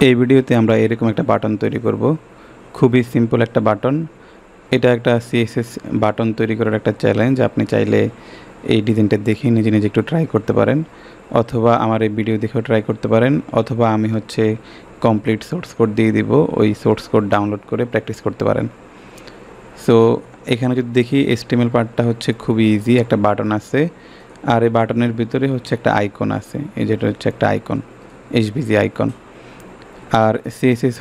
এই ভিডিওতে আমরা এরকম একটা বাটন তৈরি করব। খুবই সিম্পল একটা বাটন। এটা একটা সিএসএস বাটন তৈরি করার একটা চ্যালেঞ্জ। আপনি চাইলে এই ডিজাইনটা দেখে নিজে নিজে একটু ট্রাই করতে পারেন, অথবা আমার এই ভিডিও দেখেও ট্রাই করতে পারেন, অথবা আমি কমপ্লিট সোর্স কোড দিয়ে দিব, ওই সোর্স কোড ডাউনলোড করে প্র্যাকটিস করতে পারেন। সো এখানে যদি দেখি HTML পার্টটা খুবই ইজি। একটা বাটন আছে, আর এই বাটনের ভিতরে একটা আইকন আছে, এই যেটা একটা আইকন, HBG আইকন। আর সিএসএস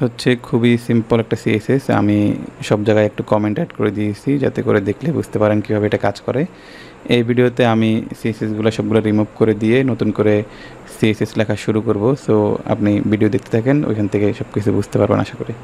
খুবই সিম্পল একটা সিএসএস। আমি সব জায়গায় একটু কমেন্ট অ্যাড করে দিয়েছি, যাতে করে দেখলে বুঝতে পারেন কীভাবে এটা কাজ করে। এই ভিডিওতে আমি সিএসএসগুলো সবগুলো রিমুভ করে দিয়ে নতুন করে সিএসএস লেখা শুরু করব। সো আপনি ভিডিও দেখতে থাকেন, ওইখান থেকে সব কিছু বুঝতে পারবেন আশা করি।